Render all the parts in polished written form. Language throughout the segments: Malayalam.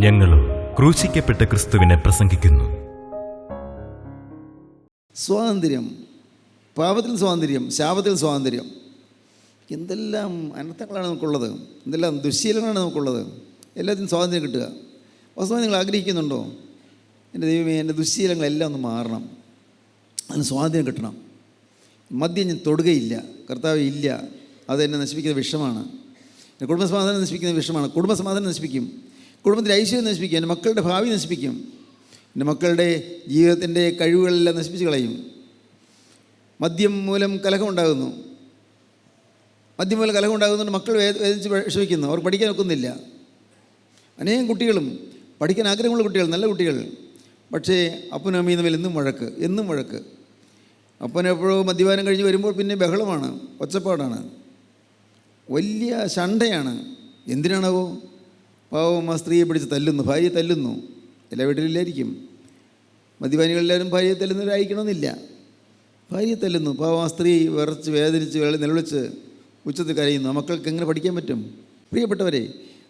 ഞങ്ങളും ക്രൂശിക്കപ്പെട്ട ക്രിസ്തുവിനെ പ്രസംഗിക്കുന്നു. സ്വാതന്ത്ര്യം, പാപത്തിൽ സ്വാതന്ത്ര്യം, ശാപത്തിൽ സ്വാതന്ത്ര്യം. എന്തെല്ലാം അനർത്ഥങ്ങളാണ് നമുക്കുള്ളത്, എന്തെല്ലാം ദുശ്ശീലങ്ങളാണ് നമുക്കുള്ളത്. എല്ലാത്തിനും സ്വാതന്ത്ര്യം കിട്ടുക. വാസ്തവം നിങ്ങൾ ആഗ്രഹിക്കുന്നുണ്ടോ? എൻ്റെ ദൈവമേ, എൻ്റെ ദുശ്ശീലങ്ങളെല്ലാം ഒന്ന് മാറണം, അതിന് സ്വാതന്ത്ര്യം കിട്ടണം. മദ്യം ഞാൻ തൊടുകയില്ല, കർത്താവ് ഇല്ല, അതെന്നെ നശിപ്പിക്കുന്ന വിഷമാണ്. എൻ്റെ കുടുംബസമാധാനം നശിപ്പിക്കുന്ന വിഷമാണ്. കുടുംബസമാധാനം നശിപ്പിക്കും, കുടുംബത്തിൻ്റെ ഐശ്വര്യം നശിപ്പിക്കും, എൻ്റെ മക്കളുടെ ഭാവി നശിപ്പിക്കും, എൻ്റെ മക്കളുടെ ജീവിതത്തിൻ്റെ കഴിവുകളെല്ലാം നശിപ്പിച്ച് കളയും. മദ്യം മൂലം കലഹമുണ്ടാകുന്നു, മദ്യം മൂലം കലഹമുണ്ടാകുന്നുണ്ട്. മക്കൾ വേദിച്ച് വിഷമിക്കുന്നു, അവർ പഠിക്കാൻ ഒക്കുന്നില്ല. അനേകം കുട്ടികളും പഠിക്കാൻ ആഗ്രഹമുള്ള കുട്ടികൾ, നല്ല കുട്ടികൾ, പക്ഷേ അപ്പനും അമ്മയും തമ്മിൽ എന്നും വഴക്ക്. അപ്പനെപ്പോഴോ മദ്യപാനം കഴിഞ്ഞ് വരുമ്പോൾ പിന്നെ ബഹളമാണ്, ഒച്ചപ്പാടാണ്, വലിയ ശണ്ടയാണ്. എന്തിനാണാവോ? പാവം ആ സ്ത്രീയെ പിടിച്ച് തല്ലുന്നു, ഭാര്യയെ തല്ലുന്നു. എല്ലാ വീട്ടിലില്ലായിരിക്കും, മദ്യപാനികളെല്ലാവരും ഭാര്യയെ തല്ലുന്നവരായിരിക്കണമെന്നില്ല. ഭാര്യയെ തല്ലുന്നു, പാവം ആ സ്ത്രീ വിറച്ച് വേദനിച്ച് നിലവിളിച്ച് ഉച്ചത്തിൽ കരയുന്നു. മക്കൾക്ക് എങ്ങനെ പഠിക്കാൻ പറ്റും? പ്രിയപ്പെട്ടവരെ,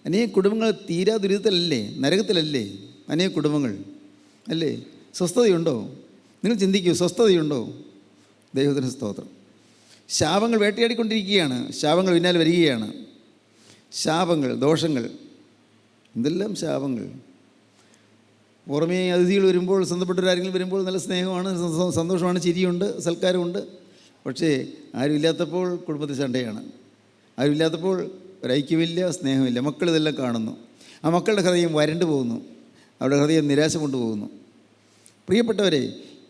അനേക കുടുംബങ്ങൾ തീരാ ദുരിതത്തിലല്ലേ, നരകത്തിലല്ലേ അനേക കുടുംബങ്ങൾ അല്ലേ? സ്വസ്ഥതയുണ്ടോ? നിങ്ങൾ ചിന്തിക്കൂ, സ്വസ്ഥതയുണ്ടോ? ദൈവത്തിന് സ്തോത്രം. ശാപങ്ങൾ വേട്ടയാടിക്കൊണ്ടിരിക്കുകയാണ്, ശാപങ്ങൾ പിന്നാലെ വരികയാണ്. ശാപങ്ങൾ, ദോഷങ്ങൾ, എന്തെല്ലാം ശാപങ്ങൾ. പുറമേ അതിഥികൾ വരുമ്പോൾ, സ്വന്തപ്പെട്ടവരാരെങ്കിലും വരുമ്പോൾ നല്ല സ്നേഹമാണ്, സന്തോഷമാണ്, ചിരിയുണ്ട്, സൽക്കാരമുണ്ട്. പക്ഷേ ആരുമില്ലാത്തപ്പോൾ കുടുംബത്തിൽ ചണ്ടയാണ്. ആരുമില്ലാത്തപ്പോൾ ഒരൈക്യമില്ല, സ്നേഹമില്ല. മക്കളിതെല്ലാം കാണുന്നു. ആ മക്കളുടെ ഹൃദയം വരണ്ടു പോകുന്നു, അവരുടെ ഹൃദയം നിരാശ കൊണ്ടുപോകുന്നു. പ്രിയപ്പെട്ടവരെ,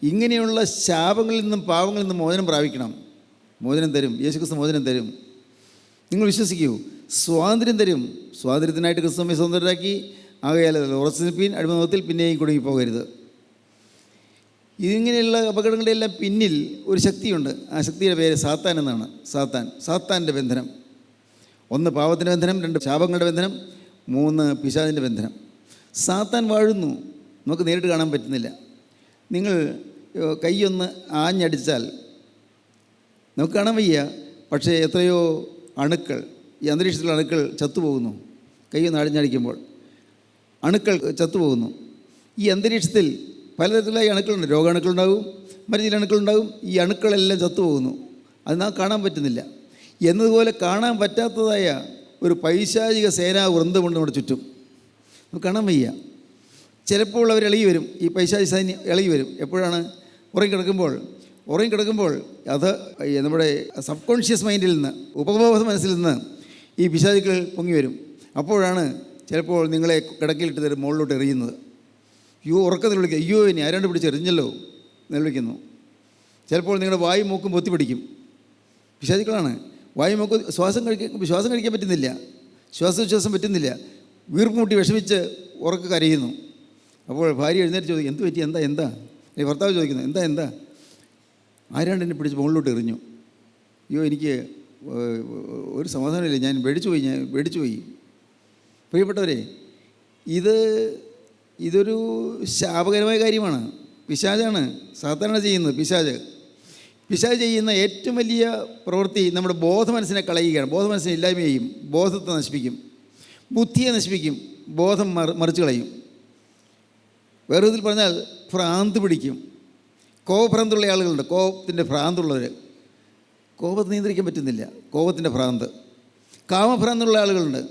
ഇങ്ങനെയുള്ള ശാപങ്ങളിൽ നിന്നും പാവങ്ങളിൽ നിന്നും മോചനം പ്രാപിക്കണം. മോചനം തരും യേശുക്രിസ്തു, മോചനം തരും. നിങ്ങൾ വിശ്വസിക്കൂ, സ്വാതന്ത്ര്യം തരും. സ്വാതന്ത്ര്യത്തിനായിട്ട് ക്രിസ്തു നമ്മെ സ്വതന്ത്രരാക്കി. ആകയാൽ ഉറച്ചു നിൽപ്പീൻ, അടിമത്തിൽ പിന്നെയും കുടുങ്ങി പോകരുത്. ഇതിങ്ങനെയുള്ള അപകടങ്ങളുടെ എല്ലാം പിന്നിൽ ഒരു ശക്തിയുണ്ട്. ആ ശക്തിയുടെ പേര് സാത്താൻ എന്നാണ്. സാത്താൻ്റെ ബന്ധനം. 1 പാവത്തിൻ്റെ ബന്ധനം, 2 ശാപങ്ങളുടെ ബന്ധനം, 3 പിശാചിൻ്റെ ബന്ധനം. സാത്താൻ വാഴുന്നു, നമുക്ക് നേരിട്ട് കാണാൻ പറ്റുന്നില്ല. നിങ്ങൾ കൈയൊന്ന് ആഞ്ഞടിച്ചാൽ നമുക്ക് കാണാൻ വയ്യ, പക്ഷേ എത്രയോ അണുക്കൾ, ഈ അന്തരീക്ഷത്തിലുള്ള അണുക്കൾ ചത്തുപോകുന്നു. കൈയൊന്ന് ആഞ്ഞടിക്കുമ്പോൾ അണുക്കൾ ചത്തുപോകുന്നു. ഈ അന്തരീക്ഷത്തിൽ പലതരത്തിലായ അണുക്കളുണ്ട്. രോഗാണുക്കളുണ്ടാകും, മറ്റു ചില അണുക്കളുണ്ടാകും. ഈ അണുക്കളെല്ലാം ചത്തുപോകുന്നു. അത് നാം കാണാൻ പറ്റുന്നില്ല. എന്നതുപോലെ കാണാൻ പറ്റാത്തതായ ഒരു പൈശാചിക സേനാ വൃന്ദമുണ്ട് നമ്മുടെ ചുറ്റും. നമുക്ക് കാണാൻ വയ്യ. ചിലപ്പോൾ അവർ ഇളകി വരും, ഈ പൈശാചിക സൈന്യം ഇളകി വരും. എപ്പോഴാണ്? ഉറങ്ങിക്കിടക്കുമ്പോൾ അത് നമ്മുടെ സബ് കോൺഷ്യസ് മൈൻഡിൽ നിന്ന്, ഉപബോധ മനസ്സിൽ നിന്ന് ഈ പിശാചുക്കൾ പൊങ്ങി വരും. അപ്പോഴാണ് ചിലപ്പോൾ നിങ്ങളെ കിടക്കയിലിട്ട് തരും മുകളിലോട്ട് എറിയുന്നത്. ഉറക്കത്തിൽ വിളിക്കുക, അയ്യോ ഇനി ആരാണ്ട് പിടിച്ച് എറിഞ്ഞല്ലോ എന്ന് വിളിക്കുന്നു. ചിലപ്പോൾ നിങ്ങളുടെ വായും മൂക്കും പൊത്തി പിടിക്കും. പിശാചുക്കളാണ്. വായും മൂക്കും ശ്വാസം കഴിക്കാൻ പറ്റുന്നില്ല, ശ്വാസോച്ഛ്വാസം പറ്റുന്നില്ല, വീർപ്പ് മുട്ടി വിഷമിച്ച് ഉറക്ക കരയുന്നു. അപ്പോൾ ഭാര്യ എഴുന്നേറ്റ് ചോദിക്കും, എന്ത് പറ്റി, എന്താ? ഭർത്താവ് ചോദിക്കുന്നു, എന്താ? ആരാണ്ട് എന്നെ പിടിച്ച് മുകളിലോട്ട് എറിഞ്ഞു. അയ്യോ എനിക്ക് ഒരു സമാധാനമില്ല, ഞാൻ പേടിച്ചു പോയി. പ്രിയപ്പെട്ടവരെ, ഇതൊരു ശാപകരമായ കാര്യമാണ്. പിശാചാണ്, സാത്താനാണ് ചെയ്യുന്നത്. പിശാച് ചെയ്യുന്ന ഏറ്റവും വലിയ പ്രവൃത്തി നമ്മുടെ ബോധമനസ്സിനെ കളയുകയാണ്. ബോധമനസ്സിനെ ഇല്ലായ്മ ചെയ്യും, ബോധത്തെ നശിപ്പിക്കും, ബുദ്ധിയെ നശിപ്പിക്കും, ബോധം മറിച്ച് കളയും. വേറെ വിധത്തിൽ പറഞ്ഞാൽ ഭ്രാന്ത് പിടിക്കും. കോപഭ്രാന്തുള്ള ആളുകളുണ്ട്, കോപത്തിൻ്റെ ഭ്രാന്തുള്ളവർ. കോപത്തെ നിയന്ത്രിക്കാൻ പറ്റുന്നില്ല, കോപത്തിൻ്റെ ഭ്രാന്ത്. കാമഭ്രാന്തുള്ള ആളുകളുണ്ട്.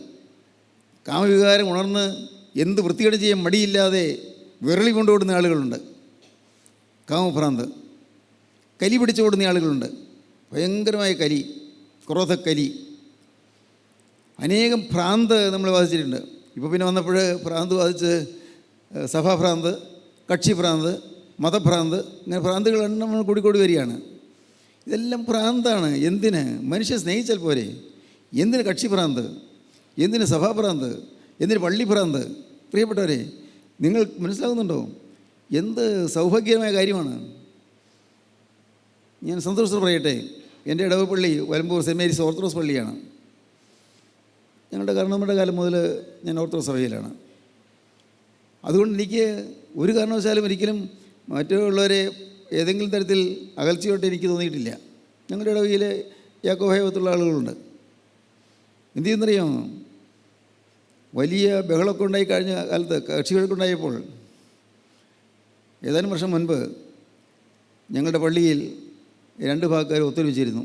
കാമവികാരം ഉണർന്ന് എന്ത് വൃത്തികേട് ചെയ്യാൻ മടിയില്ലാതെ വിരളി കൊണ്ടുപോടുന്ന ആളുകളുണ്ട്. കാമഭ്രാന്ത്. കലി പിടിച്ചു ഓടുന്ന ആളുകളുണ്ട്. ഭയങ്കരമായ കലി, ക്രോധക്കലി. അനേകം ഭ്രാന്ത് നമ്മൾ ബാധിച്ചിട്ടുണ്ട്. ഇപ്പോൾ പിന്നെ വന്നപ്പോൾ ഭ്രാന്ത് ബാധിച്ച് സഭാഭ്രാന്ത്, കക്ഷിഭ്രാന്ത്, മതഭ്രാന്ത്, ഇങ്ങനെ ഭ്രാന്തുകൾ നമ്മൾ കൂടിക്കൂടി വരികയാണ്. ഇതെല്ലാം ഭ്രാന്താണ്. എന്തിന്? മനുഷ്യൻ സ്നേഹിച്ചാൽ പോരെ? എന്തിന് കക്ഷിഭ്രാന്ത്? എന്തിന് സഭാഭ്രാന്ത്? എന്തിന് പള്ളിഭ്രാന്ത്? പ്രിയപ്പെട്ടവരെ, നിങ്ങൾ മനസ്സിലാകുന്നുണ്ടോ? എന്ത് സൗഭാഗ്യമായ കാര്യമാണ്. ഞാൻ സന്തോഷത്തോടെ പറയട്ടെ, എൻ്റെ Edavappally Valambur cent Mary's orthodox പള്ളിയാണ്. ഞങ്ങളുടെ കാരണവന്മാരുടെ കാലം മുതൽ ഞാൻ ഓർത്തഡോക്സ് സഭയിലാണ്. അതുകൊണ്ട് എനിക്ക് ഒരു കാരണവശാലും ഒരിക്കലും മറ്റുള്ളവരെ ഏതെങ്കിലും തരത്തിൽ അകൽച്ചയോട്ട് എനിക്ക് തോന്നിയിട്ടില്ല. ഞങ്ങളുടെ ഇടവകയിൽ യാക്കോബായ ഭാഗത്തുള്ള ആളുകളുണ്ട്. എന്ത് ചെയ്യുന്നറിയാമോ? വലിയ ബഹളമൊക്കെ ഉണ്ടായി കഴിഞ്ഞ കാലത്ത്, കക്ഷികളൊക്കെ ഉണ്ടായപ്പോൾ ഏതാനും വർഷം മുൻപ് ഞങ്ങളുടെ പള്ളിയിൽ 2 ഭാഗക്കാർ ഒത്തൊരുമിച്ചിരുന്ന്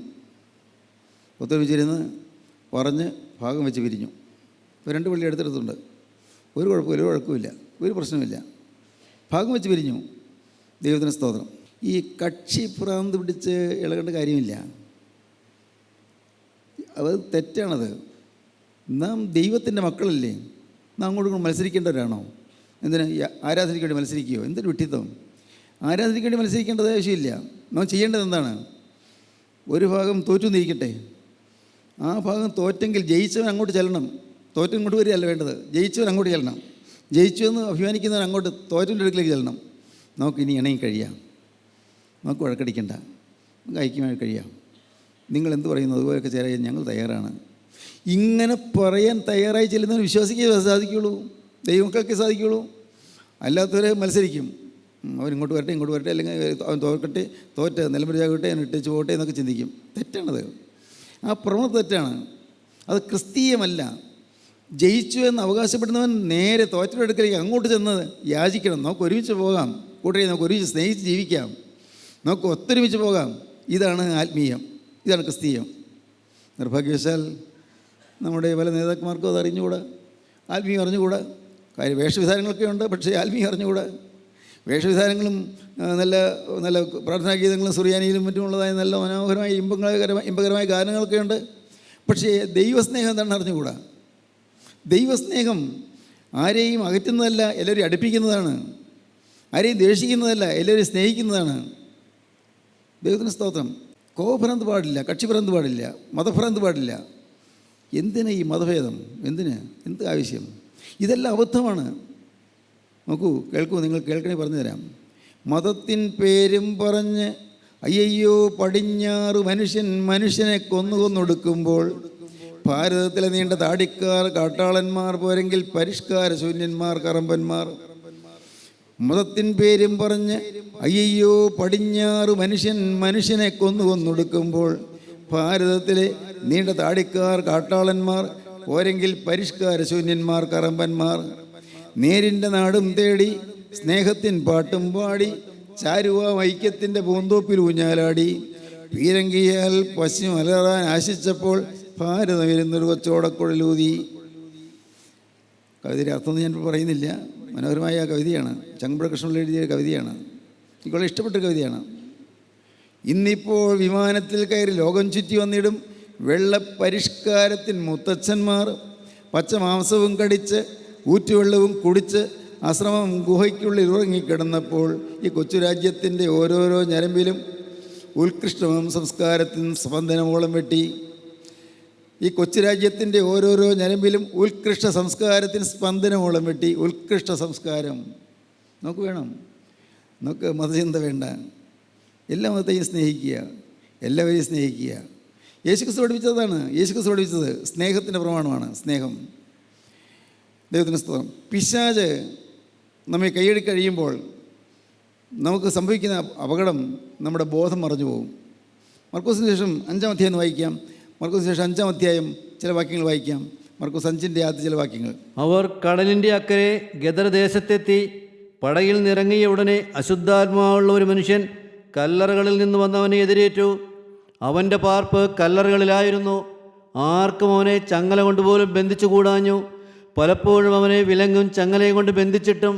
പറഞ്ഞ് ഭാഗം വെച്ച് പിരിഞ്ഞു. ഇപ്പോൾ 2 പള്ളി അടുത്തടുത്തുണ്ട്. ഒരു കുഴപ്പമില്ല, ഒരു പ്രശ്നമില്ല. ഭാഗം വെച്ച് പിരിഞ്ഞു. ദൈവത്തിന് സ്തോത്രം. ഈ കക്ഷി ഭ്രാന്ത് പിടിച്ച് ഇളകേണ്ട കാര്യമില്ല. അത് തെറ്റാണത്. നാം ദൈവത്തിൻ്റെ മക്കളല്ലേ? നാം അങ്ങോട്ട് മത്സരിക്കേണ്ടവരാണോ? എന്തിനാ ആരാധനയ്ക്ക് വേണ്ടി മത്സരിക്കുകയോ? എന്തൊരു വിഡ്ഢിത്തം! ആരാധനയ്ക്ക് വേണ്ടി മത്സരിക്കേണ്ടത് ആവശ്യമില്ല. നാം ചെയ്യേണ്ടത് എന്താണ്? ഒരു ഭാഗം തോറ്റു നിൽക്കട്ടെ. ആ ഭാഗം തോറ്റെങ്കിൽ ജയിച്ചവൻ അങ്ങോട്ട് ചെല്ലണം. തോറ്റൻ ഇങ്ങോട്ട് വരികയല്ല വേണ്ടത്. ജയിച്ചവൻ അങ്ങോട്ട് ചെല്ലണം. ജയിച്ചു എന്ന് അഭിമാനിക്കുന്നവൻ അങ്ങോട്ട് തോറ്റൻ്റെ അടുക്കിലേക്ക് ചെല്ലണം. നമുക്കിനി ഇണങ്ങി കഴിയാം. നമുക്ക് വഴക്കടിക്കണ്ട. നമുക്ക് ഐക്യമായി കഴിയാം. നിങ്ങൾ എന്ത് പറയുന്നു അതുപോലെയൊക്കെ ചേരാൻ ഞങ്ങൾ തയ്യാറാണ്. ഇങ്ങനെ പറയാൻ തയ്യാറായി ചെല്ലുന്നവർ വിശ്വസിക്കേ സാധിക്കുകയുള്ളൂ. ദൈവമക്കൾക്കേ സാധിക്കുകയുള്ളൂ. അല്ലാത്തവരെ മത്സരിക്കും. അവരിങ്ങോട്ട് വരട്ടെ, ഇങ്ങോട്ട് വരട്ടെ, അല്ലെങ്കിൽ അവൻ തോൽക്കട്ടെ, നിലമ്പരിയാകട്ടെ, അവൻ ഇട്ടേച്ച് പോകട്ടെ എന്നൊക്കെ ചിന്തിക്കും. തെറ്റാണത്. ആ പ്രവണത തെറ്റാണ്. അത് ക്രിസ്തീയമല്ല. ജയിച്ചു എന്ന് അവകാശപ്പെടുന്നവൻ നേരെ തോറ്റയുടെ അടുക്കലേക്ക് അങ്ങോട്ട് ചെന്ന് യാചിക്കണം. നമുക്ക് ഒരുമിച്ച് പോകാം കൂട്ടരെ, നമുക്ക് ഒരുമിച്ച് സ്നേഹിച്ച് ജീവിക്കാം, നമുക്ക് ഒത്തൊരുമിച്ച് പോകാം. ഇതാണ് ആത്മീയം, ഇതാണ് ക്രിസ്തീയം. നിർഭാഗ്യവശാൽ നമ്മുടെ പല നേതാക്കന്മാർക്കും അത് അറിഞ്ഞുകൂടാ, ആത്മീയം അറിഞ്ഞുകൂടാ. കാര്യം വേഷവിധാനങ്ങളൊക്കെ ഉണ്ട്, പക്ഷേ ആത്മീയം അറിഞ്ഞുകൂടാ. വേഷവിധാനങ്ങളും നല്ല നല്ല പ്രാർത്ഥനാ ഗീതങ്ങളും സുറിയാനിയിലും മറ്റുമുള്ളതായ നല്ല മനോഹരമായ ഇമ്പകരമായ ഗാനങ്ങളൊക്കെ ഉണ്ട്. പക്ഷേ ദൈവസ്നേഹം എന്താണെന്ന് അറിഞ്ഞുകൂടാ. ദൈവസ്നേഹം ആരെയും അകറ്റുന്നതല്ല, എല്ലാവരെയും അടുപ്പിക്കുന്നതാണ്. ആരെയും ദ്വേഷിക്കുന്നതല്ല, എല്ലാവരെയും സ്നേഹിക്കുന്നതാണ്. ദൈവത്തിന് സ്തോത്രം. കോപഭ്രാന്ത് പാടില്ല, കക്ഷിഭ്രാന്ത് പാടില്ല, മതഭ്രാന്ത് പാടില്ല. എന്തിന് ഈ മതഭേദം? എന്ത് ആവശ്യം? ഇതെല്ലാം അബദ്ധമാണ്. കേൾക്കൂ, നിങ്ങൾ കേൾക്കണേ, പറഞ്ഞു തരാം. മതത്തിൻ പേരും പറഞ്ഞ് അയ്യോ പടിഞ്ഞാറ് മനുഷ്യനെ കൊന്നൊടുക്കുമ്പോൾ ഭാരതത്തിലെ നീണ്ട താടിക്കാർ കാട്ടാളന്മാർ പോരെങ്കിൽ പരിഷ്കാര ശൂന്യന്മാർ കറമ്പന്മാർ. മതത്തിൻ പേരും പറഞ്ഞ് അയ്യോ പടിഞ്ഞാറ് മനുഷ്യനെ കൊന്നൊടുക്കുമ്പോൾ ഭാരതത്തിലെ നീണ്ട താടിക്കാർ കാട്ടാളന്മാർ പോരെങ്കിൽ പരിഷ്കാര ശൂന്യന്മാർ കറമ്പന്മാർ. നേരിൻ്റെ നാടും തേടി സ്നേഹത്തിൻ പാട്ടും പാടി ചാരുവ ഐക്യത്തിൻ്റെ പൂന്തോപ്പിൽ ഊഞ്ഞാലാടി പീരങ്കിയാൽ പശ്ചിമ അലറാൻ ആശിച്ചപ്പോൾ ഭാരതം ഇരുന്നൊരു കൊച്ചോടക്കുഴലൂതി. കവിതയുടെ അർത്ഥമൊന്നും ഞാൻ പറയുന്നില്ല. മനോഹരമായ കവിതയാണ്. ചങ്ങമ്പുഴ കൃഷ്ണൻ എഴുതിയ കവിതയാണ്. എനിക്ക് വളരെ ഇഷ്ടപ്പെട്ട കവിതയാണ്. ഇന്നിപ്പോൾ വിമാനത്തിൽ കയറി ലോകം ചുറ്റി വന്നിടും വെള്ളപ്പരിഷ്കാരത്തിൻ മുത്തച്ഛന്മാർ. പച്ച മാംസവും കടിച്ച് ഊറ്റുവെള്ളവും കുടിച്ച് ആശ്രമം ഗുഹയ്ക്കുള്ളിൽ ഉറങ്ങിക്കിടന്നപ്പോൾ ഈ കൊച്ചു രാജ്യത്തിൻ്റെ ഓരോരോ ഞരമ്പിലും ഉത്കൃഷ്ടവും സംസ്കാരത്തിന് സ്പന്ദനമോളം വെട്ടി. ഈ കൊച്ചു രാജ്യത്തിൻ്റെ ഓരോരോ ഞരമ്പിലും ഉത്കൃഷ്ട സംസ്കാരത്തിന് സ്പന്ദനമോളം വെട്ടി. ഉത്കൃഷ്ട സംസ്കാരം നമുക്ക് വേണം. നമുക്ക് മതചിന്ത വേണ്ട. എല്ലാ മതത്തെയും സ്നേഹിക്കുക, എല്ലാവരെയും സ്നേഹിക്കുക. യേശുക്രിസ്തു പഠിപ്പിച്ചതാണ്. യേശുക്രിസ്തു പഠിപ്പിച്ചത് സ്നേഹത്തിൻ്റെ പ്രമാണമാണ്. സ്നേഹം. ദൈവത്തിന് സ്തോത്രം. പിശാച് നമ്മെ കൈയടി കഴിയുമ്പോൾ നമുക്ക് സംഭവിക്കുന്ന അപകടം നമ്മുടെ ബോധം മറഞ്ഞു പോകും. മർക്കോസിന് ശേഷം 5-ാം അധ്യായം വായിക്കാം. മർക്കോസിന് ശേഷം 5-ാം അധ്യായം ചില വാക്യങ്ങൾ വായിക്കാം. മർക്കോസ് 5-ന്റെ ആദ്യ ചില വാക്യങ്ങൾ. അവർ കടലിൻ്റെ അക്കരെ ഗദർദേശത്തെത്തി. പടയിൽ നിറങ്ങിയ ഉടനെ അശുദ്ധാത്മാവുള്ള ഒരു മനുഷ്യൻ കല്ലറകളിൽ നിന്ന് വന്നവനെ എതിരേറ്റു. അവൻ്റെ പാർപ്പ് കല്ലറകളിലായിരുന്നു. ആർക്കും അവനെ ചങ്ങല കൊണ്ടുപോലും ബന്ധിച്ചു കൂടാഞ്ഞു. പലപ്പോഴും അവനെ വിലങ്ങും ചങ്ങലയും കൊണ്ട് ബന്ധിച്ചിട്ടും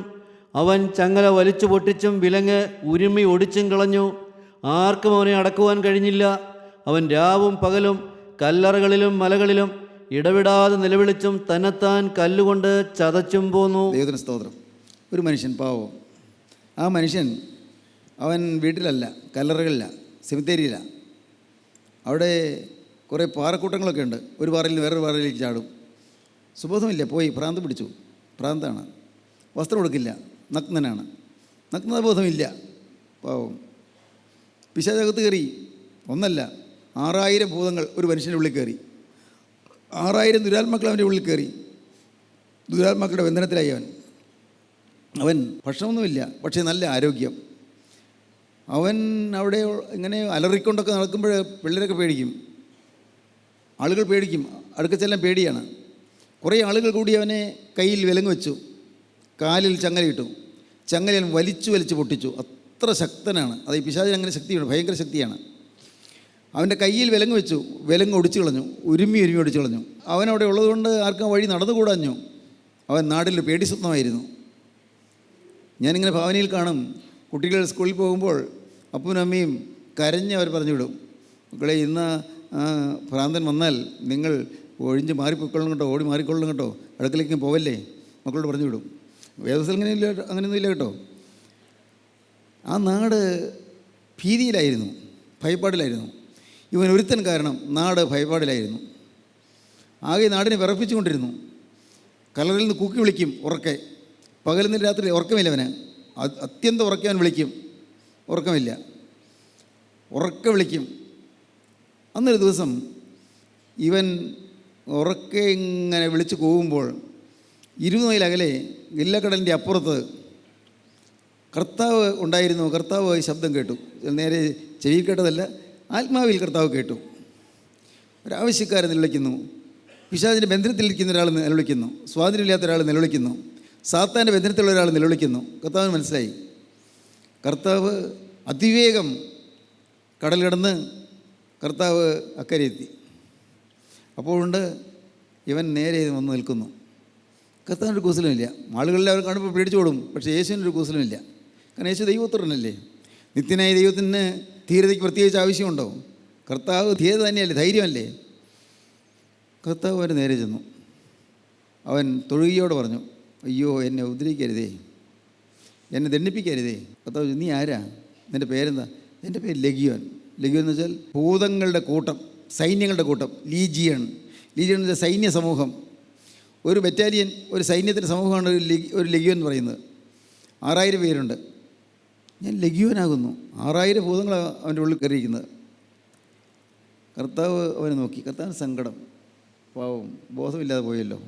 അവൻ ചങ്ങല വലിച്ചു പൊട്ടിച്ചും വിലങ്ങ് ഉരുമ്മി ഒടിച്ചും കളഞ്ഞു. ആർക്കും അവനെ അടക്കുവാൻ കഴിഞ്ഞില്ല. അവൻ രാവും പകലും കല്ലറകളിലും മലകളിലും ഇടവിടാതെ നിലവിളിച്ചും തന്നെത്താൻ കല്ലുകൊണ്ട് ചതച്ചും പോന്നു. ദൈവത്തിന് സ്തോത്രം. ഒരു മനുഷ്യൻ, പാവം. ആ മനുഷ്യൻ അവൻ വീട്ടിലല്ല, കല്ലറകളില്ല, സെമിത്തേരിയില്ല. അവിടെ കുറേ പാറക്കൂട്ടങ്ങളൊക്കെ ഉണ്ട്. ഒരു പാറയിൽ നിന്ന് വേറൊരു പാറയിലേക്ക് ചാടും. സുബോധമില്ല, പോയി ഭ്രാന്ത് പിടിച്ചു. ഭ്രാന്താണ്. വസ്ത്രം കൊടുക്കില്ല, നഗ്നനാണ്. നഗ്നതാബോധമില്ല, പാവം. പിശാചകത്ത് കയറി. ഒന്നല്ല, 6000 ഭൂതങ്ങൾ ഒരു മനുഷ്യൻ്റെ ഉള്ളിൽ കയറി. 6000 ദുരാത്മാക്കൾ അവൻ്റെ ഉള്ളിൽ കയറി. ദുരാത്മാക്കളുടെ ബന്ധനത്തിലായി അവൻ ഭക്ഷണമൊന്നുമില്ല, പക്ഷേ നല്ല ആരോഗ്യം. അവൻ അവിടെ ഇങ്ങനെ അലറിക്കൊണ്ടൊക്കെ നടക്കുമ്പോൾ പിള്ളേരൊക്കെ പേടിക്കും, ആളുകൾ പേടിക്കും. അടുക്കച്ചെല്ലാം പേടിയാണ്. കുറേ ആളുകൾ കൂടി അവനെ കയ്യിൽ വിലങ്ങ് വെച്ചു, കാലിൽ ചങ്ങലയിട്ടു. ചങ്ങലയിൽ വലിച്ചു വലിച്ച് പൊട്ടിച്ചു. അത്ര ശക്തനാണ്. അത് ഈ പിശാചിന് അങ്ങനെ ശക്തിയുണ്ട്, ഭയങ്കര ശക്തിയാണ്. അവൻ്റെ കയ്യിൽ വിലങ്ങ് വെച്ചു, വിലങ്ങ് ഒടിച്ചു കളഞ്ഞു, ഉരുമ്മി ഒടിച്ചു കളഞ്ഞു. അവനവിടെ ഉള്ളതുകൊണ്ട് ആർക്കും വഴി നടന്നുകൂടാഞ്ഞു. അവൻ നാട്ടിൽ പേടി സ്വപ്നമായിരുന്നു. ഞാനിങ്ങനെ ഭാവനയിൽ കാണും, കുട്ടികൾ സ്കൂളിൽ പോകുമ്പോൾ അപ്പനും അമ്മയും കരഞ്ഞ് അവർ പറഞ്ഞു വിടും, മക്കളെ ഇന്ന് ഭ്രാന്തൻ വന്നാൽ നിങ്ങൾ ഒഴിഞ്ഞ് മാറിപ്പോയിക്കൊള്ളും കേട്ടോ, ഓടി മാറിക്കൊള്ളും കേട്ടോ, അടുക്കളേക്കും പോവല്ലേ, മക്കളോട് പറഞ്ഞു വിടും. വേദത്തിൽ അങ്ങനെയില്ല, അങ്ങനെയൊന്നും ഇല്ല കേട്ടോ. ആ നാട് ഭീതിയിലായിരുന്നു, ഭയപ്പാടിലായിരുന്നു. ഇവൻ ഒരുത്തൻ കാരണം നാട് ഭയപ്പാടിലായിരുന്നു. ആകെ നാടിനെ വിറപ്പിച്ചുകൊണ്ടിരുന്നു. കലറിൽ നിന്ന് കൂക്കി വിളിക്കും ഉറക്കെ. പകലിൽ നിന്ന് രാത്രി ഉറക്കമില്ല അവന്. അത്യന്തം ഉറക്കെ അവൻ വിളിക്കും, ഉറക്കമില്ല, ഉറക്കെ വിളിക്കും. അന്നൊരു ദിവസം ഇവൻ ഉറക്കെ ഇങ്ങനെ വിളിച്ച് പോകുമ്പോൾ 20 മൈൽ അകലെ ഗില്ലക്കടലിൻ്റെ അപ്പുറത്ത് കർത്താവ് ഉണ്ടായിരുന്നു. കർത്താവ് ശബ്ദം കേട്ടു. നേരെ ചെവിയിൽ കേട്ടതല്ല, ആത്മാവിൽ കർത്താവ് കേട്ടു. ഒരാവശ്യക്കാരൻ നിലവിളിക്കുന്നു, പിശാചിൻ്റെ ബന്ധനത്തിലിരിക്കുന്ന ഒരാൾ നിലവിളിക്കുന്നു, സ്വാതന്ത്ര്യമില്ലാത്ത ഒരാൾ നിലവിളിക്കുന്നു, സാത്താൻ്റെ ബന്ധനത്തിലുള്ള ഒരാൾ നിലവിളിക്കുന്നു. കർത്താവിന് മനസ്സിലായി. കർത്താവ് അതിവേഗം കടൽ കടന്ന് കർത്താവ് അക്കരെ എത്തി. അപ്പോഴുണ്ട് ഇവൻ നേരെ വന്ന് നിൽക്കുന്നു. കർത്താവിനൊരു കൂസലുമില്ല. ആളുകളിൽ അവർ കാണുമ്പോൾ പേടിച്ചോടും, പക്ഷേ യേശുവിനൊരു കൂസലുമില്ല. കാരണം യേശു ദൈവപുത്രനല്ലേ. നിത്യനായ ദൈവത്തിന് ധീരതയ്ക്ക് പ്രത്യേകിച്ച് ആവശ്യമുണ്ടോ? കർത്താവ് ധീരത തന്നെയല്ലേ, ധൈര്യമല്ലേ. കർത്താവ് അവന് നേരെ ചെന്നു. അവൻ തൊഴുകയോടെ പറഞ്ഞു, അയ്യോ എന്നെ ഉദ്ധരിക്കരുതേ, എന്നെ ദണ്ഡിപ്പിക്കരുതേ. കർത്താവ്, നീ ആരാ? നിൻ്റെ പേരെന്താ? എൻ്റെ പേര് ലഗിയോൻ. ലഗിയോൻ എന്ന് വെച്ചാൽ ഭൂതങ്ങളുടെ കൂട്ടം, സൈന്യങ്ങളുടെ കൂട്ടം. ലീജിയൺ എന്ന് വെച്ചാൽ സൈന്യ സമൂഹം. ഒരു ബറ്റാലിയൻ, ഒരു സൈന്യത്തിൻ്റെ സമൂഹമാണ് ഒരു ലഗിയോൻ എന്ന് പറയുന്നത്. 6000 പേരുണ്ട്. ഞാൻ ലഗിയോനാകുന്നു. 6000 ഭൂതങ്ങളാണ് അവൻ്റെ ഉള്ളിൽ കയറിയിരിക്കുന്നത്. കർത്താവ് അവനെ നോക്കി. കർത്താവിന് സങ്കടം. പാവം, ബോധമില്ലാതെ പോയല്ലോ,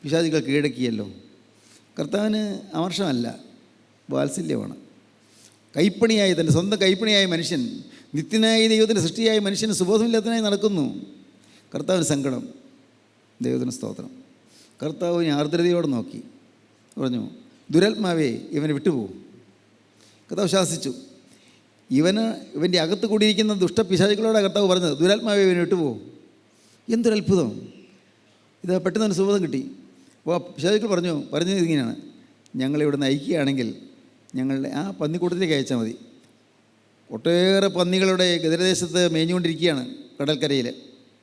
പിശാചുകൾ കീഴടക്കിയല്ലോ. കർത്താവിന് അമർഷമല്ല, വാത്സല്യമാണ്. കൈപ്പണിയായി, തൻ്റെ സ്വന്തം കൈപ്പണിയായ മനുഷ്യൻ, നിത്യനായ ദൈവത്തിൻ്റെ സൃഷ്ടിയായ മനുഷ്യന് സുബോധമില്ലാത്തതിനായി നടക്കുന്നു. കർത്താവിന് സങ്കടം. ദൈവത്തിന് സ്തോത്രം. കർത്താവിനെ ആർദ്രതയോടെ നോക്കി പറഞ്ഞു, ദുരാത്മാവേ ഇവനെ വിട്ടുപോകും. കർത്താവ് ശാസിച്ചു. ഇവൻ്റെ അകത്ത് കൂടിയിരിക്കുന്ന ദുഷ്ടപിശാചുക്കളോടാണ് കർത്താവ് പറഞ്ഞത്, ദുരാത്മാവേ ഇവനെ വിട്ടുപോകും. എന്തൊരത്ഭുതം! ഇത് പെട്ടെന്ന് ഒരു സുബോധം കിട്ടി. അപ്പോൾ പിശാചുക്കൾ പറഞ്ഞത് ഇങ്ങനെയാണ്, ഞങ്ങളിവിടെ നിന്ന് അയക്കുകയാണെങ്കിൽ ഞങ്ങളുടെ ആ പന്നിക്കൂട്ടത്തിലേക്ക് അയച്ചാൽ മതി. ഒട്ടേറെ പന്നികളുടെ ഗദരദേശത്ത് മേഞ്ഞുകൊണ്ടിരിക്കുകയാണ്. കടൽക്കരയിൽ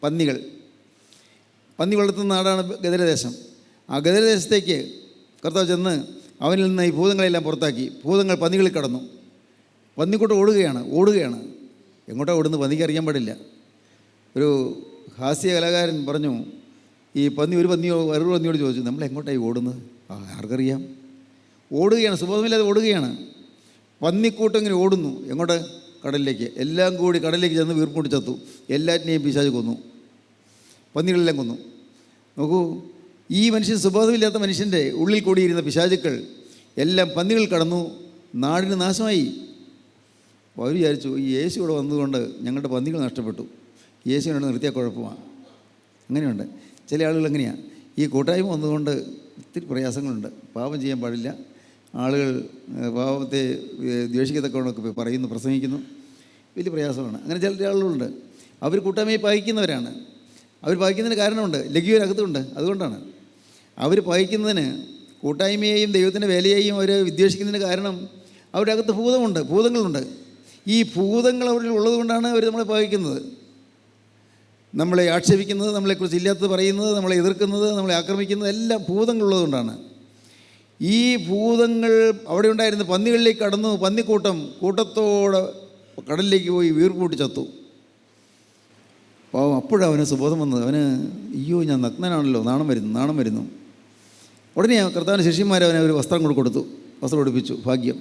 പന്നി വളർത്തുന്ന നാടാണ് ഗദരദേശം. ആ ഗദരദേശത്തേക്ക് കർത്താവ് ചെന്ന് അവനിൽ നിന്ന് ഈ ഭൂതങ്ങളെല്ലാം പുറത്താക്കി. ഭൂതങ്ങൾ പന്നികളിൽ കടന്നു. പന്നിക്കൂട്ടം ഓടുകയാണ്. എങ്ങോട്ടാണ് ഓടുന്നത് പന്നിക്ക് അറിയാൻ പാടില്ല. ഒരു ഹാസ്യ കലാകാരൻ പറഞ്ഞു, ഈ വേറൊരു പന്നിയോട് ചോദിച്ചു, നമ്മൾ എങ്ങോട്ടായി ഓടുന്നത്? ആർക്കറിയാം. ഓടുകയാണ്, സുബോധമില്ലാതെ ഓടുകയാണ്. പന്നിക്കൂട്ടം ഇങ്ങനെ ഓടുന്നു. എങ്ങോട്ട്? കടലിലേക്ക്. എല്ലാം കൂടി കടലിലേക്ക് ചെന്ന് വീർപ്പുമുട്ടി ചത്തു. എല്ലാറ്റിനെയും പിശാച് കൊന്നു, പന്നികളെല്ലാം കൊന്നു. നോക്കൂ, ഈ മനുഷ്യൻ, സുബോധമില്ലാത്ത മനുഷ്യൻ്റെ ഉള്ളിൽ കൂടിയിരുന്ന പിശാചുക്കൾ എല്ലാം പന്നികൾ കടന്നു. നാടിന് നാശമായി. അപ്പോൾ അവർ വിചാരിച്ചു, ഈ യേശു ഇവിടെ വന്നതുകൊണ്ട് ഞങ്ങളുടെ പന്നികൾ നഷ്ടപ്പെട്ടു, യേശുവിനോട് നിർത്തിയാൽ കുഴപ്പമാണ്. അങ്ങനെയുണ്ട് ചില ആളുകൾ. എങ്ങനെയാണ്? ഈ കൂട്ടായ്മ വന്നതുകൊണ്ട് ഒത്തിരി പ്രയാസങ്ങളുണ്ട്. പാപം ചെയ്യാൻ പാടില്ല, ആളുകൾ പാപത്തെ ദ്വേഷിക്കത്തക്കവണ്ണമൊക്കെ പറയുന്നു, പ്രസംഗിക്കുന്നു, വലിയ പ്രയാസമാണ്. അങ്ങനെ ചില ആളുകളുണ്ട്, അവർ കൂട്ടായ്മയെ പകയ്ക്കുന്നവരാണ്. അവർ പകയ്ക്കുന്നതിന് കാരണമുണ്ട്, ലഘുവിനകത്തുണ്ട്. അതുകൊണ്ടാണ് അവർ പകയ്ക്കുന്നതിന്, കൂട്ടായ്മയെയും ദൈവത്തിൻ്റെ വേലയെയും അവർ വിദ്വേഷിക്കുന്നതിന് കാരണം അവരുടെ അകത്ത് ഭൂതങ്ങളുണ്ട്. ഈ ഭൂതങ്ങൾ അവരിൽ ഉള്ളത് കൊണ്ടാണ് അവർ നമ്മളെ പകയ്ക്കുന്നത്, നമ്മളെ ആക്ഷേപിക്കുന്നത്, നമ്മളെക്കുറിച്ച് ഇല്ലാത്തത് പറയുന്നത്, നമ്മളെ എതിർക്കുന്നത്, നമ്മളെ ആക്രമിക്കുന്നത് എല്ലാം ഭൂതങ്ങളുള്ളതുകൊണ്ടാണ്. ഈ ഭൂതങ്ങൾ അവിടെ ഉണ്ടായിരുന്ന പന്നികളിലേക്ക് കടന്നു. കൂട്ടത്തോടെ കടലിലേക്ക് പോയി വീർപ്പൂട്ടി ചത്തു. പാവം, അപ്പോഴവന് സുബോധം വന്നത്. അവന് അയ്യോ ഞാൻ നഗ്നനാണല്ലോ, നാണം വരുന്നു. ഉടനെ കർത്താവിൻ്റെ ശിഷ്യന്മാർ അവനെ ഒരു വസ്ത്രം കൊടുത്തു, വസ്ത്രം ഉടുപ്പിച്ചു. ഭാഗ്യം.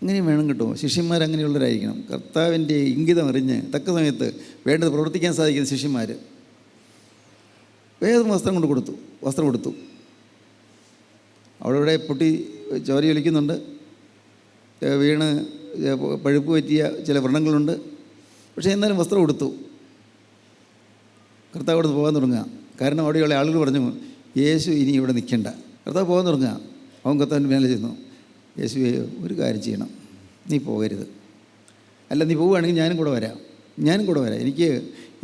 അങ്ങനെയും വേണം കേട്ടോ. ശിഷ്യന്മാരങ്ങനെയുള്ളവരായിരിക്കണം. കർത്താവിൻ്റെ ഇംഗിതം അറിഞ്ഞ് തക്ക സമയത്ത് വേണ്ടത് പ്രവർത്തിക്കാൻ സാധിക്കുന്ന ശിഷ്യന്മാർ. വേഗം വസ്ത്രം കൊടുത്തു. അവിടെ പൊട്ടി ചോര ഒലിക്കുന്നുണ്ട്, വീണ് പഴുപ്പ് പറ്റിയ ചില വ്രണങ്ങളുണ്ട്. പക്ഷേ എന്നാലും വസ്ത്രം കൊടുത്തു. കർത്താവ് അവിടുന്ന് പോകാൻ തുടങ്ങുക. കാരണം അവിടെയുള്ള ആളുകൾ പറഞ്ഞു, യേശു ഇനി ഇവിടെ നിൽക്കണ്ട. കർത്താവ് പോകാൻ തുടങ്ങുക. അവൻ കർത്താവിൻ്റെ മേലെ ചെന്നു, യേശുവേ ഒരു കാര്യം ചെയ്യണം, നീ പോകരുത്. അല്ല, നീ പോവുകയാണെങ്കിൽ ഞാനും കൂടെ വരാം. എനിക്ക്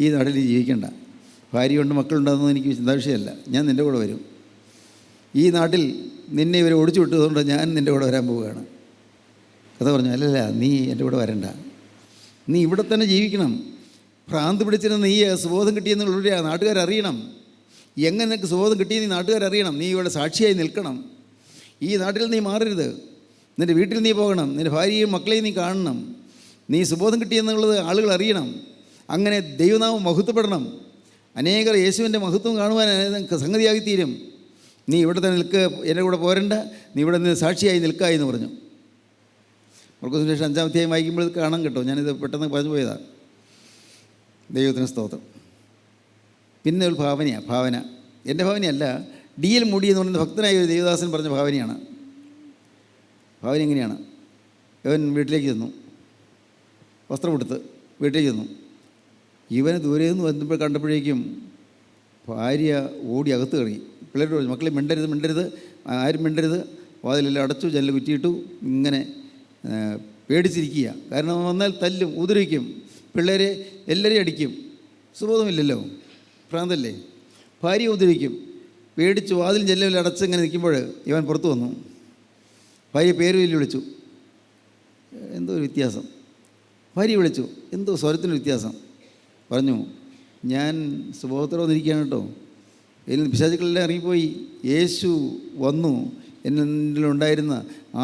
ഈ നാട്ടിൽ ജീവിക്കണ്ട. ഭാര്യയുണ്ട്, മക്കളുണ്ടാകുന്നത് എനിക്ക് ചിന്താവിഷയമല്ല. ഞാൻ നിൻ്റെ കൂടെ വരും. ഈ നാട്ടിൽ നിന്നെ ഇവർ ഓടിച്ചു വിട്ടതുകൊണ്ട് ഞാൻ നിൻ്റെ കൂടെ വരാൻ പോവുകയാണ്. കഥ പറഞ്ഞു, അല്ലല്ല, നീ എൻ്റെ കൂടെ വരണ്ട. നീ ഇവിടെ തന്നെ ജീവിക്കണം. ഭ്രാന്ത് പിടിച്ചിരുന്ന നീ സുബോധം കിട്ടിയെന്നുള്ളവരെ നാട്ടുകാരറിയണം. എങ്ങനെ നിനക്ക് സുബോധം കിട്ടിയെന്ന് നാട്ടുകാരറിയണം. നീ ഇവിടെ സാക്ഷിയായി നിൽക്കണം. ഈ നാട്ടിൽ നീ മാറരുത്. നിൻ്റെ വീട്ടിൽ നീ പോകണം. നിൻ്റെ ഭാര്യയും മക്കളെയും നീ കാണണം. നീ സുബോധം കിട്ടിയെന്നുള്ളത് ആളുകൾ അറിയണം. അങ്ങനെ ദൈവനാമം മഹത്വപ്പെടണം. അനേകർ യേശുവിൻ്റെ മഹത്വം കാണുവാൻ സംഗതിയാകിത്തീരും. നീ ഇവിടെ തന്നെ നിൽക്കുക, എൻ്റെ കൂടെ പോരണ്ട, നീ ഇവിടെ നിന്ന് സാക്ഷിയായി നിൽക്കുക എന്ന് പറഞ്ഞു. മർക്കോസ് സുവിശേഷം 5-ാം അധ്യായം വായിക്കുമ്പോൾ കാണാൻ കേട്ടോ. ഞാനിത് പെട്ടെന്ന് പറഞ്ഞു പോയതാണ്. ദൈവത്തിന് സ്തോത്രം. പിന്നെ ഒരു ഭാവന എൻ്റെ ഭാവനയല്ല, DL മൂടി എന്ന് പറയുന്ന ഭക്തനായ ഒരു ദേവദാസൻ പറഞ്ഞ ഭാവന എങ്ങനെയാണ്? അവൻ വീട്ടിലേക്ക് ചെന്നു, വസ്ത്രം എടുത്ത് വീട്ടിലേക്ക് ചെന്നു. ഇവന് ദൂരെ നിന്ന് വന്നപ്പോൾ കണ്ടപ്പോഴേക്കും ഭാര്യ ഓടി അകത്ത് കയറി. പിള്ളേരോട് പറഞ്ഞു, മക്കളെ മിണ്ടരുത്, ആരും മിണ്ടരുത്, വാതിലെല്ലാം അടച്ചു, ജനൽ കുറ്റിയിട്ടു. ഇങ്ങനെ പേടിച്ചിരിക്കുക. കാരണം വന്നാൽ തല്ലും, ഉപദ്രവിക്കും, പിള്ളേരെ എല്ലാവരെയും അടിക്കും. സുബോധമില്ലല്ലോ, ഭ്രാന്തല്ലേ. ഭാര്യ ഉപദ്രവിക്കും. പേടിച്ച് വാതിലും ജനലെല്ലാം അടച്ച് ഇങ്ങനെ നിൽക്കുമ്പോൾ ഇവൻ പുറത്തു വന്നു. ഭാര്യ പേര് വിളിച്ചു. എന്തോ ഒരു വ്യത്യാസം. ഭാര്യ വിളിച്ചു, എന്തോ സ്വരത്തിൻ്റെ വ്യത്യാസം. പറഞ്ഞു, ഞാൻ സുബോധത്തോടെ വന്നിരിക്കുകയാണ് കേട്ടോ. എന്നിൽ പിശാചുക്കളെല്ലാം ഇറങ്ങിപ്പോയി. യേശു വന്നു. എന്നിലുണ്ടായിരുന്ന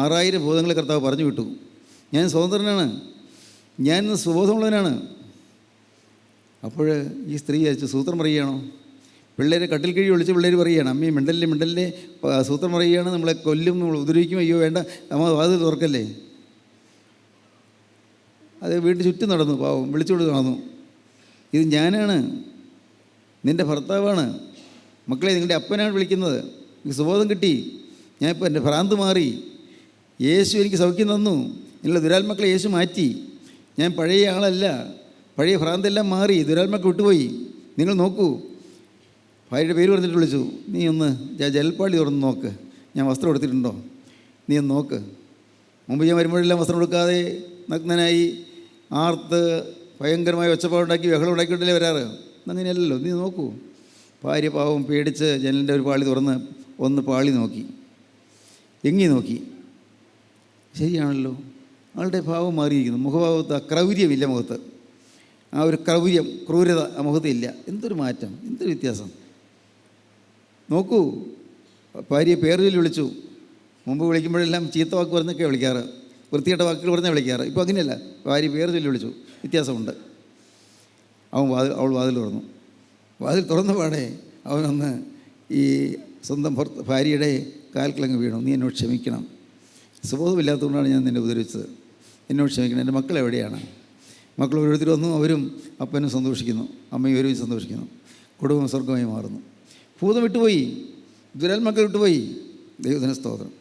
6000 ഭൂതങ്ങളെ കർത്താവ് പറഞ്ഞു വിട്ടു. ഞാൻ സ്വതന്ത്രനാണ്, ഞാൻ സുബോധമുള്ളവനാണ്. അപ്പോൾ ഈ സ്ത്രീ വിചാരിച്ചു, സൂത്രം പറയുകയാണോ? പിള്ളേരെ കട്ടിൽ കിഴി വിളിച്ച് പിള്ളേർ പറയുകയാണ്, അമ്മേ മിണ്ടല്ലേ, സൂത്രം പറയുകയാണ്, നമ്മളെ കൊല്ലും, നമ്മൾ ഉപദ്രവിക്കും, അയ്യോ വേണ്ട, അമ്മ വാതിൽ തുറക്കല്ലേ. അത് വീട്ടിൽ ചുറ്റും നടന്നു, പാവം വിളിച്ചുകൊണ്ട് നടന്നു. ഇത് ഞാനാണ്, നിൻ്റെ ഭർത്താവാണ്, മക്കളെ നിങ്ങളുടെ അപ്പനാണ് വിളിക്കുന്നത്. എനിക്ക് സുബോധം കിട്ടി, ഞാനിപ്പോൾ എൻ്റെ ഭ്രാന്ത് മാറി, യേശു എനിക്ക് സൗഖ്യം തന്നു, നിങ്ങളുടെ ദുരാത്മാക്കളെ യേശു മാറ്റി, ഞാൻ പഴയ ആളല്ല, പഴയ ഭ്രാന്തെല്ലാം മാറി, ദുരാത്മാക്കൾ വിട്ടുപോയി. നിങ്ങൾ നോക്കൂ. ഭാര്യയുടെ പേര് പറഞ്ഞിട്ട് വിളിച്ചു, നീ ഒന്ന് ജലപ്പാളി തുറന്ന് നോക്ക്, ഞാൻ വസ്ത്രം എടുത്തിട്ടുണ്ടോ, നീ ഒന്ന് നോക്ക്. മുമ്പ് ഞാൻ വരുമ്പോഴെല്ലാം വസ്ത്രം എടുക്കാതെ നഗ്നനായി ആർത്ത് ഭയങ്കരമായ ഒച്ചപ്പാടുണ്ടാക്കി ബഹളം ഉണ്ടാക്കിയിട്ടല്ലേ വരാറ്. അങ്ങനെയല്ലല്ലോ, നീ നോക്കൂ. ഭാര്യ പാവം പേടിച്ച് ജനലിൻ്റെ ഒരു പാളി തുറന്ന് ഒന്ന് പാളി നോക്കി, എങ്ങി നോക്കി. ശരിയാണല്ലോ, ആളുടെ ഭാവം മാറിയിരിക്കുന്നു. മുഖഭാവത്ത് ക്രൗര്യമില്ല, മുഖത്ത് ആ ഒരു ക്രൂരത ആ മുഖത്ത് ഇല്ല. എന്തൊരു മാറ്റം, എന്തൊരു വ്യത്യാസം. നോക്കൂ. ഭാര്യയെ പേരിൽ വിളിച്ചു. മുമ്പ് വിളിക്കുമ്പോഴെല്ലാം ചീത്ത വാക്ക് പറഞ്ഞൊക്കെ വിളിക്കാറ്, വൃത്തികെട്ട വാക്കുകൾ പറഞ്ഞാൽ വിളിക്കാറ്. ഇപ്പോൾ അങ്ങനെയല്ല, ഭാര്യ പേരിൽ വിളിച്ചു. വ്യത്യാസമുണ്ട്. അവൾ വാതിൽ തുറന്നു. വാതിൽ തുറന്ന പാടെ അവനൊന്ന് ഈ സ്വന്തം ഭാര്യയുടെ കാൽക്കിലങ്ങ് വീണു. നീ എന്നോട് ക്ഷമിക്കണം, സുബോധമില്ലാത്തതുകൊണ്ടാണ് ഞാൻ നിന്നെ ഉപദ്രവിച്ചത്, എന്നോട് ക്ഷമിക്കണം. എൻ്റെ മക്കൾ എവിടെയാണ്? മക്കൾ ഓരോരുത്തർ വന്നു. അവരും അപ്പനും സന്തോഷിക്കുന്നു, അമ്മയും ഒരുമിച്ച് സന്തോഷിക്കുന്നു. കുടുംബം സ്വർഗമായി മാറുന്നു. ഭൂതം വിട്ടുപോയി, ദുരാത്മാക്കൾ വിട്ടുപോയി. ദൈവത്തിന് സ്തോത്രം.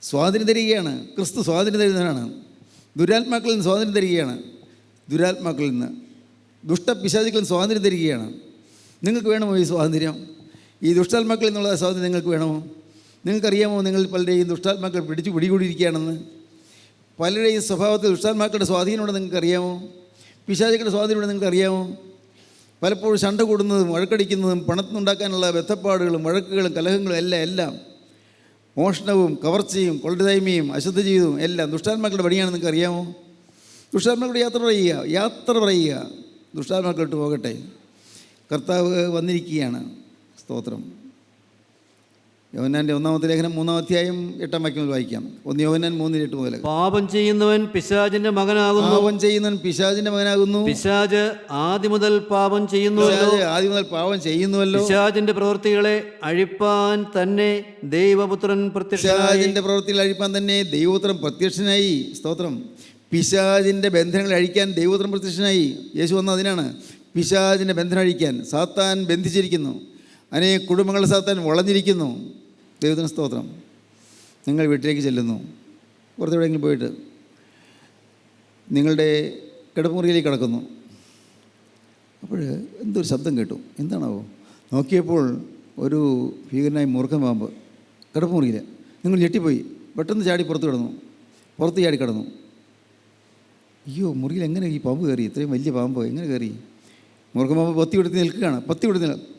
സ്വാതന്ത്ര്യം തരികയാണ്. ക്രിസ്തു സ്വാതന്ത്ര്യം തരുന്നതാണ്. ദുരാത്മാക്കളിൽ നിന്ന് സ്വാതന്ത്ര്യം തരികയാണ്. ദുരാത്മാക്കളിൽ നിന്ന്, ദുഷ്ടപിശാചുക്കളിൽ നിന്ന് സ്വാതന്ത്ര്യം തരികയാണ്. നിങ്ങൾക്ക് വേണമോ ഈ സ്വാതന്ത്ര്യം? ഈ ദുഷ്ടാത്മാക്കളിൽ നിന്നുള്ള സ്വാതന്ത്ര്യം നിങ്ങൾക്ക് വേണമോ? നിങ്ങൾക്കറിയാമോ നിങ്ങൾ പലരെയും ദുഷ്ടാത്മാക്കൾ പിടികൂടിയിരിക്കുകയാണെന്ന്? പലരുടെയും സ്വഭാവത്തിൽ ദുഷ്ടാത്മാക്കളുടെ സ്വാധീനമുണ്ടെന്ന് നിങ്ങൾക്കറിയാമോ? പിശാചുക്കളുടെ സ്വാധീനമുണ്ടെന്ന് നിങ്ങൾക്കറിയാമോ? പലപ്പോഴും ശണ്ട കൂടുന്നതും വഴക്കടിക്കുന്നതും പണത്തിനുണ്ടാക്കാനുള്ള ബന്ധപ്പാടുകളും വഴക്കുകളും കലഹങ്ങളും എല്ലാം മോഷണവും കവർച്ചയും കൊള്ളരുതായ്മയും അശുദ്ധ ജീവിതവും എല്ലാം ദുഷ്ടാത്മാക്കളുടെ പണിയാണെന്ന് നിങ്ങൾക്ക് അറിയാമോ? ദുഷ്ടാത്മാക്കളുടെ യാത്ര പറയുക. ദുഷ്ടാത്മാക്കളിട്ട് പോകട്ടെ. കർത്താവ് വന്നിരിക്കുകയാണ്. സ്തോത്രം. യോഹന്നാൻ്റെ 1-ാമത്തെ ലേഖനം 3-ാം അധ്യായം 8-ാം വാക്യം മുതൽ വായിക്കാം. 1 യോഹന്നാൻ 3:8 മുതൽ. പാപം ചെയ്യുന്നവൻ പിശാചിന്റെ മകനാകുന്നു. പിശാച് ആദ്യം മുതൽ പാപം ചെയ്യുന്നുവല്ലോ. പിശാചിന്റെ പ്രവൃത്തികളെ അഴിപ്പാൻ തന്നെ ദൈവപുത്രൻ പ്രത്യക്ഷനായി. സ്തോത്രം. പിശാചിന്റെ ബന്ധനങ്ങൾ അഴിക്കാൻ ദൈവപുത്രൻ പ്രത്യക്ഷനായി. യേശു വന്ന അതിനാണ്. പിശാചിന്റെ ബന്ധനം അഴിക്കാൻ. സാത്താൻ ബന്ധിച്ചിരിക്കുന്നു. അനേക കുടുംബങ്ങളുടെ സാത്താൻ വളഞ്ഞിരിക്കുന്നു. ദൈവത്തിന് സ്തോത്രം. നിങ്ങൾ വീട്ടിലേക്ക് ചെല്ലുന്നു, പുറത്തെവിടെയെങ്കിലും പോയിട്ട് നിങ്ങളുടെ കിടപ്പുമുറിയിലേക്ക് കിടക്കുന്നു. അപ്പോൾ എന്തൊരു ശബ്ദം കേട്ടു. എന്താണാവോ? നോക്കിയപ്പോൾ ഒരു ഭീകരനായ മൂർഖൻ പാമ്പ് കിടപ്പുമുറിയിൽ. നിങ്ങൾ ഞെട്ടിപ്പോയി. പെട്ടെന്ന് ചാടി പുറത്ത് കിടന്നു, പുറത്ത് ചാടി കിടന്നു. അയ്യോ, മുറിയിൽ എങ്ങനെ ഈ പാമ്പ് കയറി? ഇത്രയും വലിയ പാമ്പ് എങ്ങനെ കയറി? മൂർഖൻ പാമ്പ് പൊത്തി കൊടുത്ത് നിൽക്കുകയാണ്.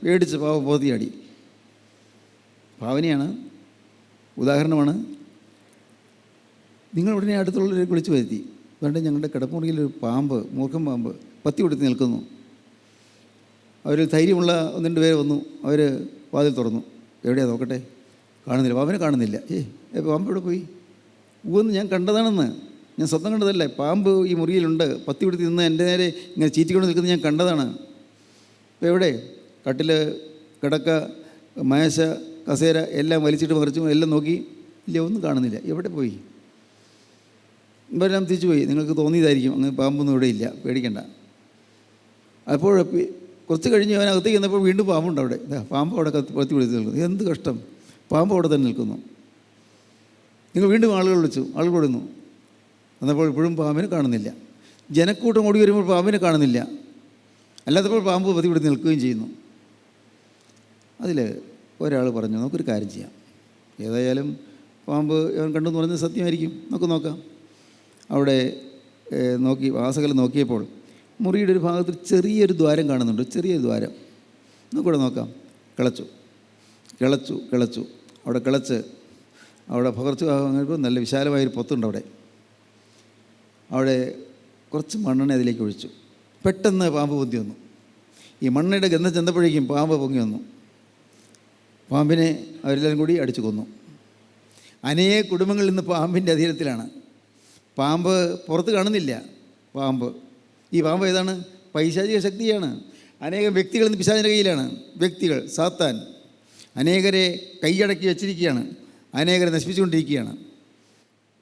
പേടിച്ച് പാമ്പ് പോത്തി ചാടി. ഭാവനയാണ്, ഉദാഹരണമാണ്. നിങ്ങൾ ഉടനെ അടുത്തുള്ളവരെ വിളിച്ചു വരുത്തി, വേണ്ട ഞങ്ങളുടെ കിടപ്പുമുറിയിൽ ഒരു പാമ്പ്, മൂർഖൻ പാമ്പ് പത്തി കൊടുത്ത് നിൽക്കുന്നു. അവർ ധൈര്യമുള്ള 1-2 പേര് വന്നു. അവർ വാതിൽ തുറന്നു. എവിടെയാണ് നോക്കട്ടെ, കാണുന്നില്ല, പാമ്പിനെ കാണുന്നില്ല. പാമ്പ് എവിടെ പോയി? ഊന്ന് ഞാൻ കണ്ടതാണെന്ന്, ഞാൻ സ്വന്തം കണ്ടതല്ലേ. പാമ്പ് ഈ മുറിയിലുണ്ട്, പത്തി കൊടുത്ത് നിന്ന് എൻ്റെ നേരെ ഇങ്ങനെ ചീറ്റിക്കൊണ്ട് നിൽക്കുന്നത് ഞാൻ കണ്ടതാണ്. ഇപ്പോൾ എവിടെ? കട്ടിൽ, കിടക്ക, മേശ, കസേര എല്ലാം വലിച്ചിട്ട് മറിച്ചു, എല്ലാം നോക്കി, ഇല്ല, ഒന്നും കാണുന്നില്ല. എവിടെ പോയി? ഇവരെല്ലാം തിരിച്ചു പോയി. നിങ്ങൾക്ക് തോന്നിയതായിരിക്കും അങ്ങനെ പാമ്പൊന്നും ഇവിടെ ഇല്ല, പേടിക്കണ്ട. അപ്പോൾ കുറച്ച് കഴിഞ്ഞ് അവൻ അകത്തേക്ക് ചെന്നപ്പോൾ വീണ്ടും പാമ്പുണ്ട് അവിടെ. പാമ്പ് അവിടെ പത്തി കൊടുത്ത് നിൽക്കുന്നു. എന്ത് കഷ്ടം, പാമ്പ് അവിടെ തന്നെ നിൽക്കുന്നു. നിങ്ങൾ വീണ്ടും ആളുകൾ കൊടുന്നു. എന്നപ്പോൾ ഇപ്പോഴും പാമ്പിനെ കാണുന്നില്ല. ജനക്കൂട്ടം ഓടി വരുമ്പോൾ പാമ്പിനെ കാണുന്നില്ല. അല്ലാത്തപ്പോൾ പാമ്പ് പത്തി കൊടുത്ത് നിൽക്കുകയും ചെയ്യുന്നു. അതിൽ ഒരാൾ പറഞ്ഞു, നമുക്കൊരു കാര്യം ചെയ്യാം, ഏതായാലും പാമ്പ് അവൻ കണ്ടെന്ന് പറയുന്നത് സത്യമായിരിക്കും, നമുക്ക് നോക്കാം. അവിടെ നോക്കി വാസകൽ നോക്കിയപ്പോൾ മുറിയുടെ ഒരു ഭാഗത്ത് ചെറിയൊരു ദ്വാരം കാണുന്നുണ്ട്, ചെറിയൊരു ദ്വാരം. നമുക്കിവിടെ നോക്കാം. കിളച്ചു. അവിടെ കിളച്ച് അവിടെ കുറച്ച് ഭാഗം നല്ല വിശാലമായൊരു പൊത്തുണ്ട്. അവിടെ കുറച്ച് മണ്ണെണ്ണ അതിലേക്ക് ഒഴിച്ചു. പെട്ടെന്ന് പാമ്പ് പൊന്തി വന്നു. ഈ മണ്ണെണ്ണയുടെ ഗന്ധം ചെന്നപ്പോഴേക്കും പാമ്പ് പൊങ്ങി വന്നു. പാമ്പിനെ അവരെല്ലാവരും കൂടി അടിച്ചു കൊന്നു. അനേക കുടുംബങ്ങൾ ഇന്ന് പാമ്പിൻ്റെ അധീനത്തിലാണ്. പാമ്പ് പുറത്ത് കാണുന്നില്ല. ഈ പാമ്പ് ഏതാണ്? പൈശാചിക ശക്തിയാണ്. അനേകം വ്യക്തികൾ ഇന്ന് പിശാചിൻ്റെ കയ്യിലാണ്. വ്യക്തികൾ, സാത്താൻ അനേകരെ കൈയടക്കി വച്ചിരിക്കുകയാണ്, അനേകരെ നശിപ്പിച്ചുകൊണ്ടിരിക്കുകയാണ്.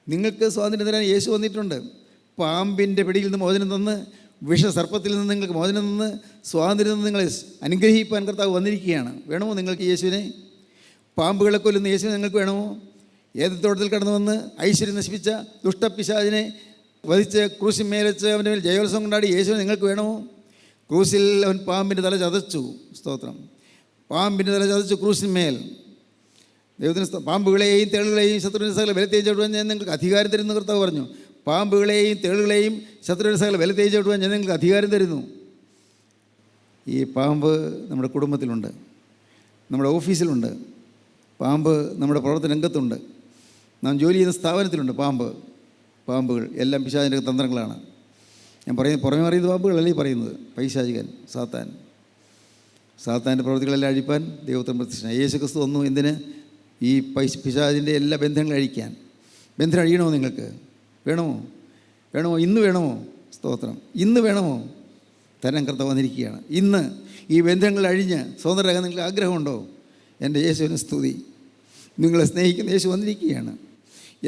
നിങ്ങൾക്ക് സ്വാതന്ത്ര്യം തരാൻ യേശു വന്നിട്ടുണ്ട്. പാമ്പിൻ്റെ പിടിയിൽ നിന്ന് മോചനം തന്ന്, വിഷസർപ്പത്തിൽ നിന്ന് നിങ്ങൾക്ക് മോചനം തന്ന്, സ്വാതന്ത്ര്യം നിന്ന് നിങ്ങളെ അനുഗ്രഹിപ്പാൻ കർത്താവ് വന്നിരിക്കുകയാണ്. വേണമോ നിങ്ങൾക്ക് യേശുവിനെ? പാമ്പുകളെ കൊല്ലുന്ന യേശുവിനെ നിങ്ങൾക്ക് വേണമോ? ഏത് തോട്ടത്തിൽ കടന്നു വന്ന് ഐശ്വര്യം നശിപ്പിച്ച ദുഷ്ടപിശാചിനെ വധിച്ച് ക്രൂശിന്മേൽ വെച്ച് അവൻ്റെ മേൽ ജയോത്സവം കൊണ്ടാടി യേശുവിനെ നിങ്ങൾക്ക് വേണമോ? ക്രൂശിൽ അവൻ പാമ്പിൻ്റെ തല ചതച്ചു. സ്തോത്രം. പാമ്പിൻ്റെ തല ചതച്ചു ക്രൂശിന്മേൽ. ദൈവത്തിന് പാമ്പുകളെയും തേളുകളെയും ശത്രുവിൻ്റെ സകല വില തേച്ചുവിടുവാൻ ഞാൻ നിങ്ങൾക്ക് അധികാരം തരുന്നു കർത്താവ് പറഞ്ഞു. പാമ്പുകളെയും തേളുകളെയും ശത്രുവിൻ്റെ സകല വില തേച്ചുവിടുവാൻ ഞാൻ നിങ്ങൾക്ക് അധികാരം തരുന്നു. ഈ പാമ്പ് നമ്മുടെ കുടുംബത്തിലുണ്ട്, നമ്മുടെ ഓഫീസിലുണ്ട്, പാമ്പ് നമ്മുടെ പ്രവർത്തന രംഗത്തുണ്ട്, നാം ജോലി ചെയ്യുന്ന സ്ഥാപനത്തിലുണ്ട്. പാമ്പുകൾ എല്ലാം പിശാചിൻ്റെ തന്ത്രങ്ങളാണ്. ഞാൻ പുറമെ പറയുന്നത് പാമ്പുകളല്ലേ പറയുന്നത്, പൈശാചികൻ, സാത്താൻ്റെ പ്രവൃത്തികളെല്ലാം അഴിപ്പാൻ ദൈവത്തിന് പ്രത്യക്ഷ യേശുക്രിസ്തു വന്നു. എന്തിന്? ഈ പിശാചിൻ്റെ എല്ലാ ബന്ധങ്ങളും അഴിക്കാൻ. ബന്ധനം അഴിയണമോ? നിങ്ങൾക്ക് വേണമോ? ഇന്ന് വേണമോ? സ്തോത്രം. ഇന്ന് വേണമോ? തരം കർത്താവ് വന്നിരിക്കുകയാണ്. ഇന്ന് ഈ ബന്ധങ്ങൾ അഴിഞ്ഞ് സ്വതന്ത്രരാകാൻ നിങ്ങൾക്ക് ആഗ്രഹമുണ്ടോ? എൻ്റെ യേശുവിന് സ്തുതി. നിങ്ങളെ സ്നേഹിക്കുന്ന യേശു വന്നിരിക്കുകയാണ്.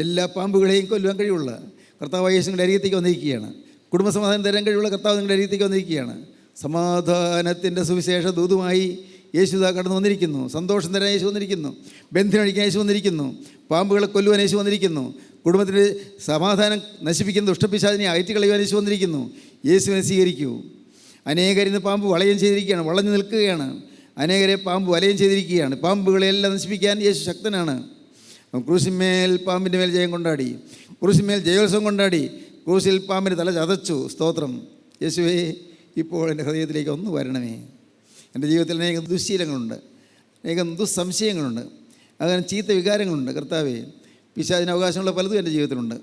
എല്ലാ പാമ്പുകളെയും കൊല്ലുവാൻ കഴിവുള്ള കർത്താവ് യേശു നിങ്ങളുടെ അരികത്തേക്ക് വന്നിരിക്കുകയാണ്. കുടുംബസമാധാനം തരാൻ കഴിവുള്ള കർത്താവ് നിങ്ങളുടെ അരികത്തേക്ക് വന്നിരിക്കുകയാണ്. സമാധാനത്തിൻ്റെ സുവിശേഷ ദൂതുമായി യേശുദാ കടന്നു വന്നിരിക്കുന്നു. സന്തോഷം തരാൻ യേശു വന്നിരിക്കുന്നു. ബന്ധനഴിക്കാൻ യേശു വന്നിരിക്കുന്നു. പാമ്പുകളെ കൊല്ലുവാൻ യേശു വന്നിരിക്കുന്നു. കുടുംബത്തിൻ്റെ സമാധാനം നശിപ്പിക്കുന്ന ദുഷ്ടപിശാചിനെ അയറ്റിക്കളയുവാൻ യേശു വന്നിരിക്കുന്നു. യേശുവിനെ സ്വീകരിക്കൂ. അനേകരിന്ന് പാമ്പ് വളയം ചെയ്തിരിക്കുകയാണ്, വളഞ്ഞു നിൽക്കുകയാണ്. അനേകരെ പാമ്പ് വലയം ചെയ്തിരിക്കുകയാണ്. പാമ്പുകളെല്ലാം നശിപ്പിക്കാൻ യേശു ശക്തനാണ്. ക്രൂശിന്മേൽ പാമ്പിൻ്റെ മേൽ ജയം കൊണ്ടാടി, ക്രൂശിന്മേൽ ജയോത്സവം കൊണ്ടാടി, ക്രൂശിൽ പാമ്പിൻ്റെ തല ചതച്ചു. സ്തോത്രം. യേശുവേ, ഇപ്പോൾ എൻ്റെ ഹൃദയത്തിലേക്ക് ഒന്ന് വരണമേ. എൻ്റെ ജീവിതത്തിൽ അനേകം ദുശ്ശീലങ്ങളുണ്ട്, അനേകം ദുസ്സംശയങ്ങളുണ്ട്, അങ്ങനെ ചീത്ത വികാരങ്ങളുണ്ട്. കർത്താവേ, പിശാചിന് അവകാശമുള്ള പലതും എൻ്റെ ജീവിതത്തിലുണ്ട്.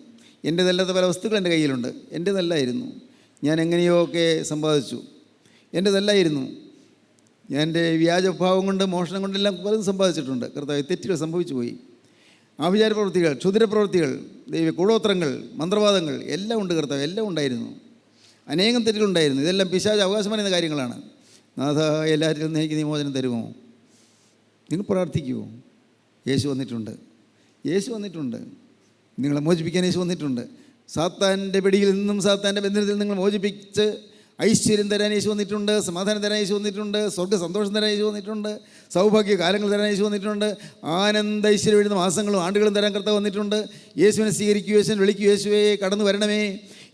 എൻ്റേതല്ലാത്ത പല വസ്തുക്കൾ എൻ്റെ കയ്യിലുണ്ട്. എൻ്റേതല്ലായിരുന്നു. ഞാൻ എങ്ങനെയോ ഒക്കെ സമ്പാദിച്ചു. എൻ്റേതല്ലായിരുന്നു. ഞാൻ എൻ്റെ വ്യാജഭാവം കൊണ്ട്, മോഷണം കൊണ്ടെല്ലാം പലതും സമ്പാദിച്ചിട്ടുണ്ട്. കർത്താവേ, തെറ്റുകൾ സംഭവിച്ചു പോയി. ആഭിചാര പ്രവൃത്തികൾ, ക്ഷുദ്രപ്രവൃത്തികൾ, ദൈവ കൂടോത്രങ്ങൾ, മന്ത്രവാദങ്ങൾ എല്ലാം ഉണ്ട് കർത്താവ്, എല്ലാം ഉണ്ടായിരുന്നു. അനേകം തെറ്റുകളുണ്ടായിരുന്നു. ഇതെല്ലാം പിശാച് അവകാശം പറയുന്ന കാര്യങ്ങളാണ്. നാഥ, എല്ലാവരിലും നിന്ന് എനിക്ക് നീ മോചനം തരുമോ? നിങ്ങൾ പ്രാർത്ഥിക്കുമോ? യേശു വന്നിട്ടുണ്ട്. നിങ്ങളെ മോചിപ്പിക്കാൻ യേശു വന്നിട്ടുണ്ട്. സാത്താൻ്റെ പിടിയിൽ നിന്നും സാത്താൻ്റെ ബന്ധനത്തിൽ നിങ്ങൾ മോചിപ്പിച്ച് ഐശ്വര്യം തരാൻ യേശു വന്നിട്ടുണ്ട്. സമാധാനം തരാൻ യേശു വന്നിട്ടുണ്ട്. സ്വർഗ്ഗ സന്തോഷം തരാൻ യേശു വന്നിട്ടുണ്ട്. സൗഭാഗ്യ കാലങ്ങൾ തരാൻ യേശു വന്നിട്ടുണ്ട്. ആനന്ദ ഐശ്വര്യം എഴുതുന്ന മാസങ്ങളും ആണ്ടുകളും തരാൻ കർത്താവ് വന്നിട്ടുണ്ട്. യേശുവിനെ സ്വീകരിക്കൂ, യേശുവിനെ വിളിക്കൂ. യേശുവേ, കടന്നു വരണമേ.